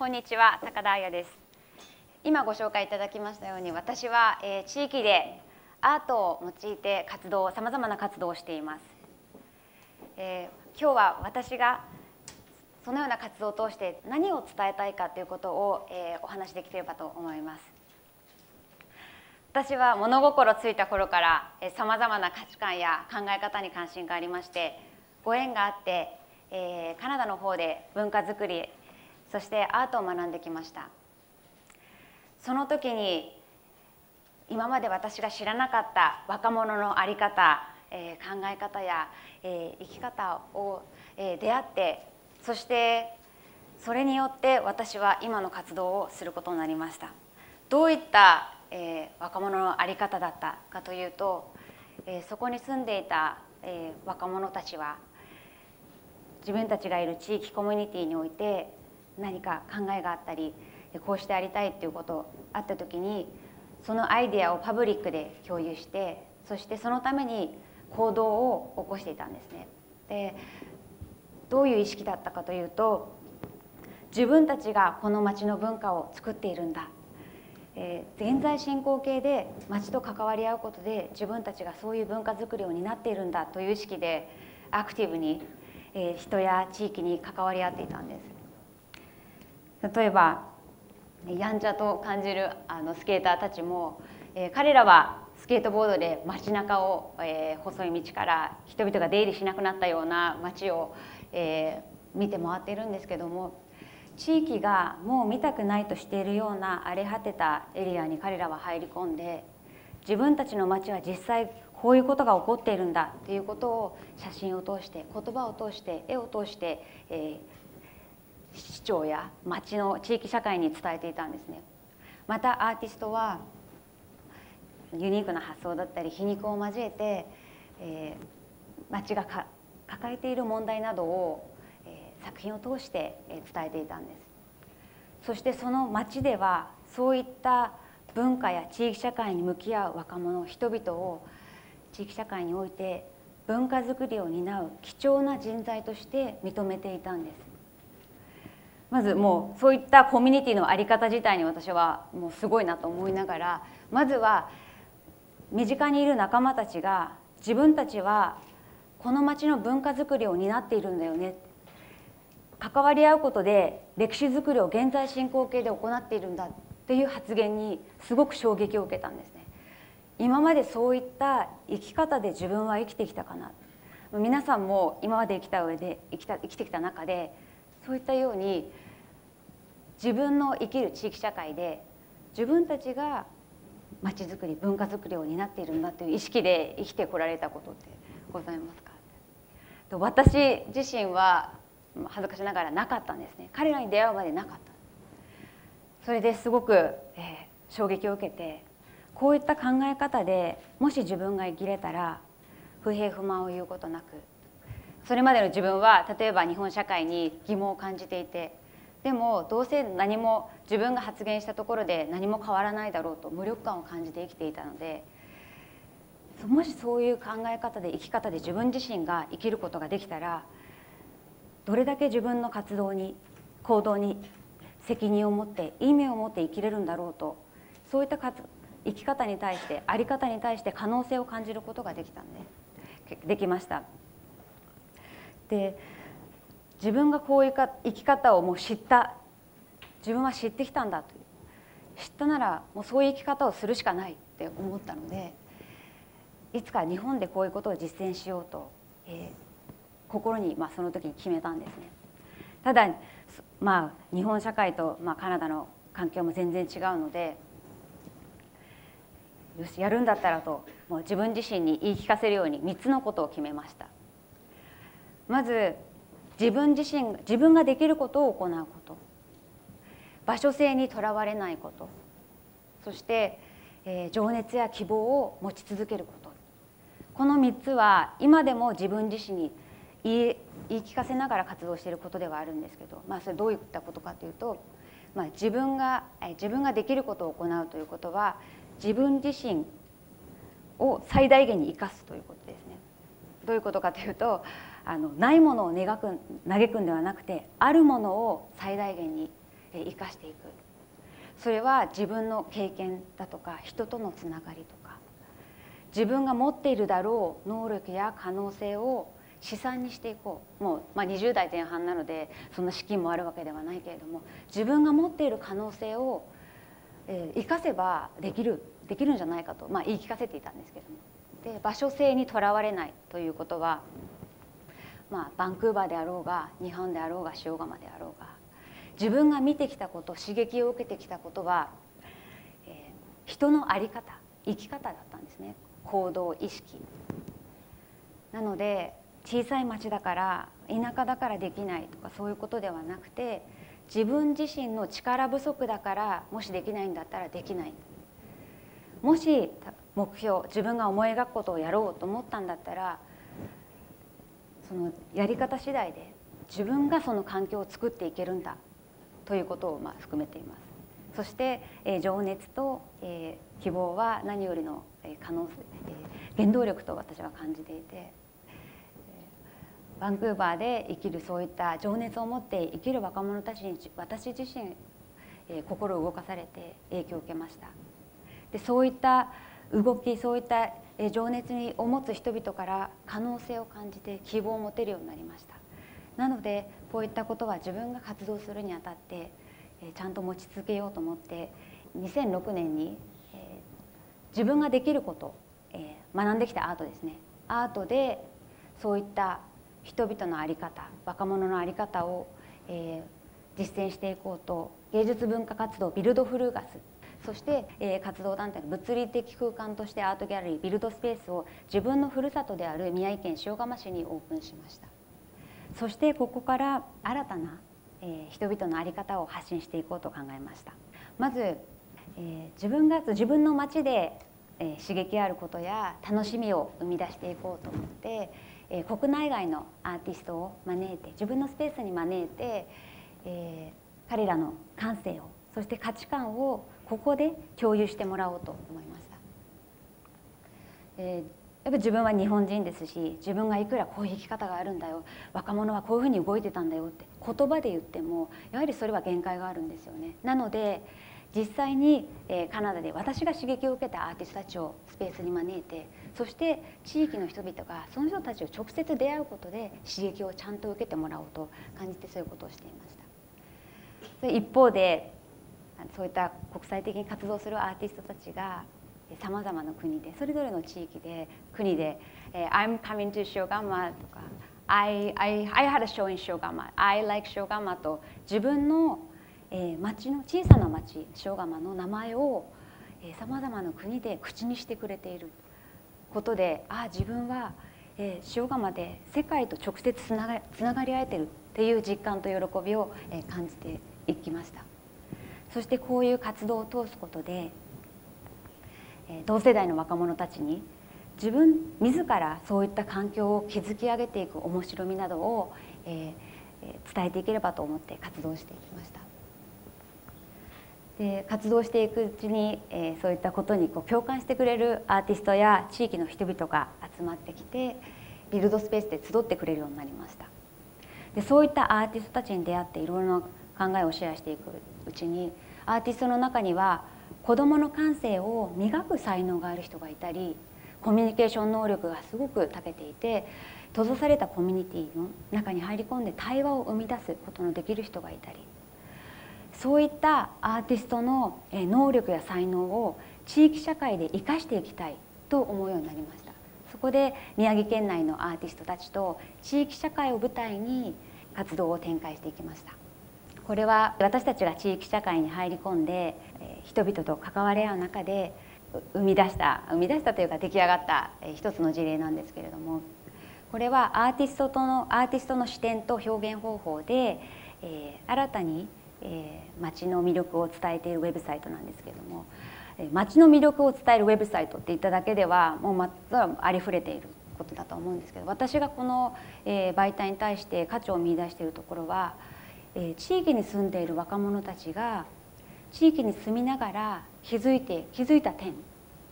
こんにちは、高田彩です。今ご紹介いただきましたように、私は、地域でアートを用いてさまざまな活動をしています。今日は私がそのような活動を通して何を伝えたいかということを、お話しできればと思います。私は物心ついた頃からさまざまな価値観や考え方に関心がありまして、ご縁があって、カナダの方で文化づくり、そしてアートを学んできました。その時に今まで私が知らなかった若者の在り方、考え方や、生き方を、出会って、そしてそれによって私は今の活動をすることになりました。どういった、若者の在り方だったかというと、そこに住んでいた、若者たちは自分たちがいる地域コミュニティにおいて何か考えがあったり、こうしてありたいっていうことがあった時に、そのアイデアをパブリックで共有して、そしてそのために行動を起こしていたんですね。で、どういう意識だったかというと、自分たちがこの町の文化を作っているんだ、現在進行形で町と関わり合うことで自分たちがそういう文化づくりを担っているんだという意識でアクティブに、人や地域に関わり合っていたんです。例えばやんちゃと感じるスケーターたちも、彼らはスケートボードで街中を、細い道から人々が出入りしなくなったような街を、見て回っているんですけども、地域がもう見たくないとしているような荒れ果てたエリアに彼らは入り込んで、自分たちの街は実際こういうことが起こっているんだということを写真を通して、言葉を通して、絵を通して、市長や町の地域社会に伝えていたんですね。またアーティストはユニークな発想だったり皮肉を交えて、町が抱えている問題などを、作品を通して伝えていたんです。そしてその町ではそういった文化や地域社会に向き合う若者、人々を地域社会において文化づくりを担う貴重な人材として認めていたんです。まずもうそういったコミュニティの在り方自体に私はもうすごいなと思いながら、まずは身近にいる仲間たちが自分たちはこの町の文化づくりを担っているんだよね、関わり合うことで歴史づくりを現在進行形で行っているんだっていう発言にすごく衝撃を受けたんですね。今までそういった生き方で自分は生きてきたかな。皆さんも今まで生きてきた中でそういったように自分の生きる地域社会で自分たちがまちづくり、文化づくりを担っているんだという意識で生きてこられたことってございますか？私自身は恥ずかしながらなかったんですね。彼らに出会うまでなかった。それですごく、衝撃を受けて、こういった考え方でもし自分が生きれたら不平不満を言うことなく、それまでの自分は例えば日本社会に疑問を感じていて、でもどうせ何も自分が発言したところで何も変わらないだろうと無力感を感じて生きていたので、もしそういう考え方で生き方で自分自身が生きることができたら、どれだけ自分の活動に行動に責任を持って意味を持って生きれるんだろうと、そういった生き方に対して、在り方に対して可能性を感じることができました。で、自分がこういう生き方をもう自分は知ってきたんだという、知ったならもうそういう生き方をするしかないって思ったので、いつか日本でこういうことを実践しようと、心にその時に決めたんですね。ただ日本社会とカナダの環境も全然違うので、よしやるんだったらと、もう自分自身に言い聞かせるように3つのことを決めました。まず自分ができることを行うこと、場所性にとらわれないこと、そして、情熱や希望を持ち続けること、この3つは今でも自分自身に言い聞かせながら活動していることではあるんですけど、それどういったことかというと、自分ができることを行うということは自分自身を最大限に生かすということですね。どういうことかというと、ないものを嘆くんではなくて、あるものを最大限に生かしていく。それは自分の経験だとか人とのつながりとか自分が持っているだろう能力や可能性を資産にしていこう。もう、20代前半なのでそんな資金もあるわけではないけれども、自分が持っている可能性を生かせばできるんじゃないかと、言い聞かせていたんですけども。で、場所性にとらわれないということは、バンクーバーであろうが日本であろうが塩釜であろうが、自分が見てきたこと、刺激を受けてきたことは、人の在り方、生き方だったんですね。行動意識なので、小さい町だから田舎だからできないとかそういうことではなくて、自分自身の力不足だからもしできないんだったらできない、もし目標、自分が思い描くことをやろうと思ったんだったら、そのやり方次第で自分がその環境を作っていけるんだということを含めています。そして、情熱と、希望は何よりの可能性、原動力と私は感じていて、バンクーバーで生きるそういった情熱を持って生きる若者たちに私自身、心を動かされて影響を受けました。で、そういった動き、そういった情熱を持つ人々から可能性を感じて希望を持てるようになりました。なのでこういったことは自分が活動するにあたってちゃんと持ち続けようと思って、2006年に自分ができること、学んできたアートですね。アートでそういった人々の在り方、若者の在り方を実践していこうと、芸術文化活動ビルドフルーガス、そして活動団体の物理的空間としてアートギャラリービルドスペースを自分のふるさとである宮城県塩釜市にオープンしました。そしてここから新たな人々の在り方を発信していこうと考えました。まず自分の街で刺激あることや楽しみを生み出していこうと思って、国内外のアーティストを招いて、自分のスペースに招いて、彼らの感性を、そして価値観をここで共有してもらおうと思いました。やっぱり自分は日本人ですし、自分がいくらこういう生き方があるんだよ、若者はこういうふうに動いてたんだよって言葉で言ってもやはりそれは限界があるんですよね。なので実際にカナダで私が刺激を受けたアーティストたちをスペースに招いて、そして地域の人々がその人たちを直接出会うことで刺激をちゃんと受けてもらおうと感じて、そういうことをしていました。一方でそういった国際的に活動するアーティストたちがさまざまな国で、それぞれの地域で国で「I'm coming to Shogama」とか「I had a show in Shogama」「I like Shogama」と自分の町の小さな町塩釜の名前をさまざまな国で口にしてくれていることで、自分は塩釜で世界と直接つながり合えてるっていう実感と喜びを感じていきました。そしてこういう活動を通すことで同世代の若者たちに自らそういった環境を築き上げていく面白みなどを伝えていければと思って活動していきました。で、活動していくうちにそういったことに共感してくれるアーティストや地域の人々が集まってきて、ビルドスペースで集ってくれるようになりました。で、そういったアーティストたちに出会っていろいろな考えをシェアしていくうちに、アーティストの中には子どもの感性を磨く才能がある人がいたり、コミュニケーション能力がすごく長けていて、閉ざされたコミュニティの中に入り込んで対話を生み出すことのできる人がいたり、そういったアーティストの能力や才能を地域社会で生かしていきたいと思うようになりました。そこで宮城県内のアーティストたちと地域社会を舞台に活動を展開していきました。これは私たちが地域社会に入り込んで人々と関わり合う中で生み出したというか出来上がった一つの事例なんですけれども、これはアーティストの視点と表現方法で新たに町の魅力を伝えているウェブサイトなんですけれども、町の魅力を伝えるウェブサイトって言っただけではもうありふれていることだと思うんですけど、私がこの媒体に対して価値を見出しているところは、地域に住んでいる若者たちが地域に住みながら気づいた点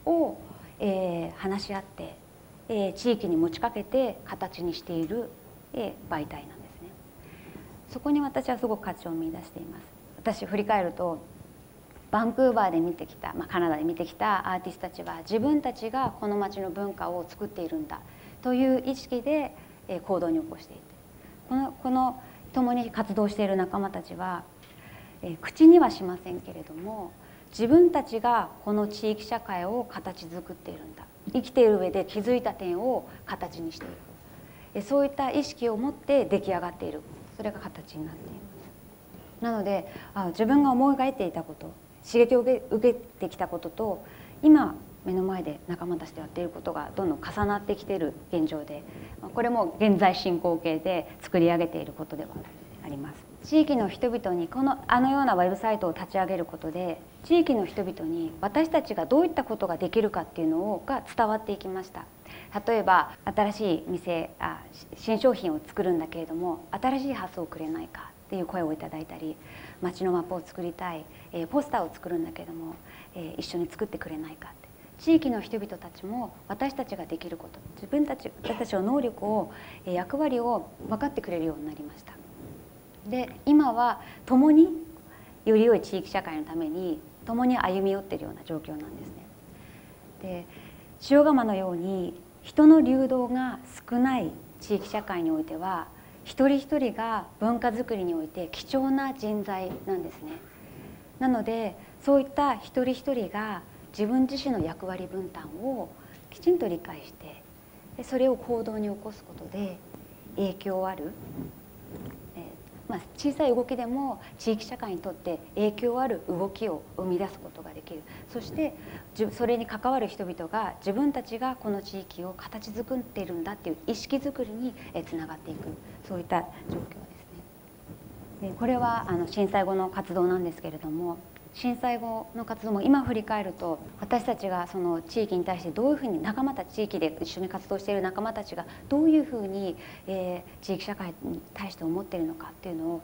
を話し合って地域に持ちかけて形にしている媒体なんですね。そこに私はすごく価値を見出しています。私振り返るとバンクーバーで見てきた、カナダで見てきたアーティストたちは自分たちがこの町の文化を作っているんだという意識で行動に起こしていて、この共に活動している仲間たちは口にはしませんけれども、自分たちがこの地域社会を形作っているんだ、生きている上で気づいた点を形にしていく、そういった意識を持って出来上がっている、それが形になっています。なので自分が思い描いていたこと、刺激を受けてきたことと今目の前で仲間たちとやっていることがどんどん重なってきている現状で、これも現在進行形で作り上げていることではあります。地域の人々にあのようなウェブサイトを立ち上げることで、地域の人々に私たちがどういったことができるかっていうのが伝わっていきました。例えば新しい新商品を作るんだけれども、新しい発想をくれないかっていう声をいただいたり、街のマップを作りたい、ポスターを作るんだけども、一緒に作ってくれないかって、地域の人々たちも私たちができること、私たちの能力を、役割を分かってくれるようになりました。で今は共により良い地域社会のために共に歩み寄っているような状況なんですね。で塩釜のように人の流動が少ない地域社会においては、一人一人が文化づくりにおいて貴重な人材なんですね。なのでそういった一人一人が自分自身の役割分担をきちんと理解して、それを行動に起こすことで影響ある、小さい動きでも地域社会にとって影響ある動きを生み出すことができる。そしてそれに関わる人々が自分たちがこの地域を形作っているんだっていう意識づくりにつながっていく、そういった状況ですね。でこれは震災後の活動なんですけれども、震災後の活動も今振り返ると、私たちがその地域に対してどういうふうに地域で一緒に活動している仲間たちがどういうふうに、地域社会に対して思っているのかっていうのを、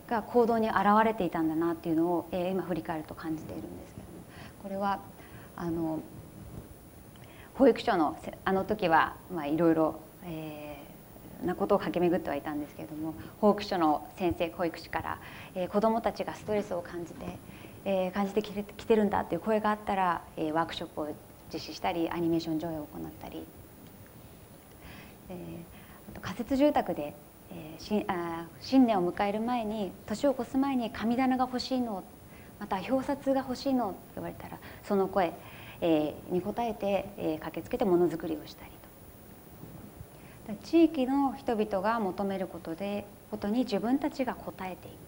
が行動に現れていたんだなっていうのを、今振り返ると感じているんですけども、これは保育所のあの時はいろいろなことを駆け巡ってはいたんですけれども、保育所の先生保育士から、子どもたちがストレスを感じてきてるんだという声があったら、ワークショップを実施したりアニメーション上映を行ったり、あと仮設住宅で、新年を迎える前に年を越す前に神棚が欲しいの、また表札が欲しいのと言われたら、その声、に応えて、駆けつけてものづくりをしたりと、地域の人々が求めることに自分たちが応えていく。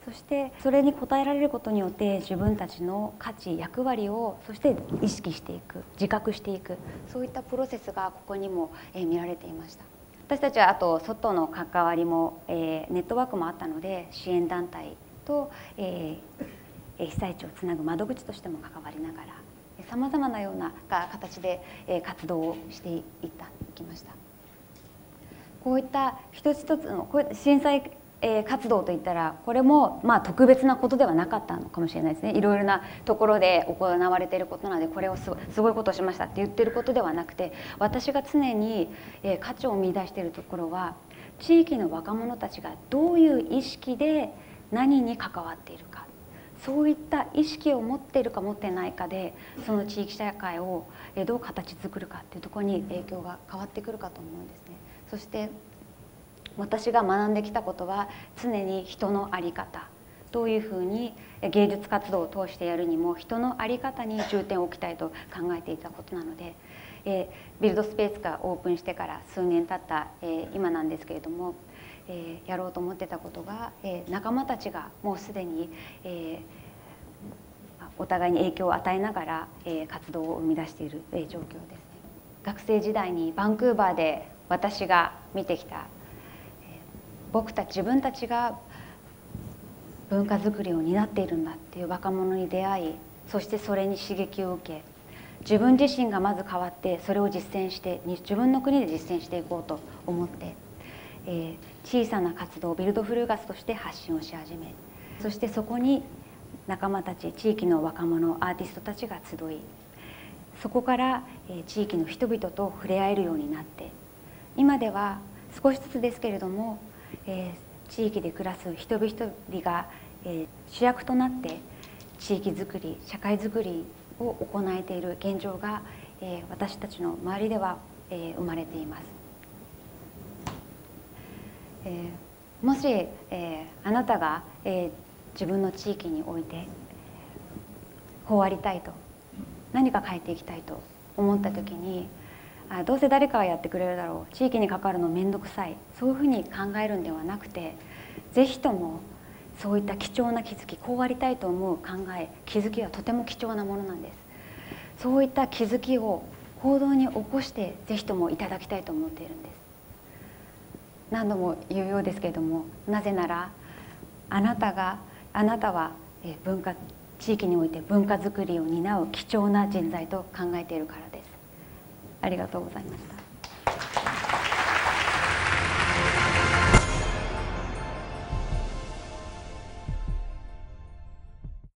そしてそれに応えられることによって自分たちの価値役割をそして意識していく、自覚していく、そういったプロセスがここにも見られていました。私たちはあと外の関わりもネットワークもあったので、支援団体と被災地をつなぐ窓口としても関わりながらさまざまなような形で活動をしていきました。こういった一つ一つの震災活動といったら、これも特別なことではなかったのかもしれないですね。いろいろなところで行われていることなので、これをすごいことをしましたって言ってることではなくて、私が常に価値を見出しているところは、地域の若者たちがどういう意識で何に関わっているか、そういった意識を持っているか持ってないかで、その地域社会をどう形作るかっていうところに影響が変わってくるかと思うんですね。そして私が学んできたことは、常に人の在り方、どういうふうに芸術活動を通してやるにも人の在り方に重点を置きたいと考えていたことなので、ビルドスペースがオープンしてから数年経った、今なんですけれども、やろうと思ってたことが、仲間たちがもうすでに、お互いに影響を与えながら、活動を生み出している、状況ですね。学生時代にバンクーバーで私が見てきた、自分たちが文化づくりを担っているんだっていう若者に出会い、そしてそれに刺激を受け、自分自身がまず変わってそれを実践して自分の国で実践していこうと思って、小さな活動ビルドフルーガスとして発信をし始め、そしてそこに仲間たち、地域の若者アーティストたちが集い、そこから地域の人々と触れ合えるようになって、今では少しずつですけれども、地域で暮らす一人一人が主役となって地域づくり、社会づくりを行えている現状が、私たちの周りでは、生まれています。もし、あなたが、自分の地域においてこうありたいと、何か変えていきたいと思った時に、どうせ誰かがやってくれるだろう、地域に関わるの面倒くさい、そういうふうに考えるんではなくて、ぜひともそういった貴重な気づき、こうありたいと思う考え、気づきはとても貴重なものなんです。そういった気づきを行動に起こしてぜひともいただきたいと思っているんです。何度も言うようですけれども、なぜならあなたは地域において文化づくりを担う貴重な人材と考えているからです。ありがとうございました。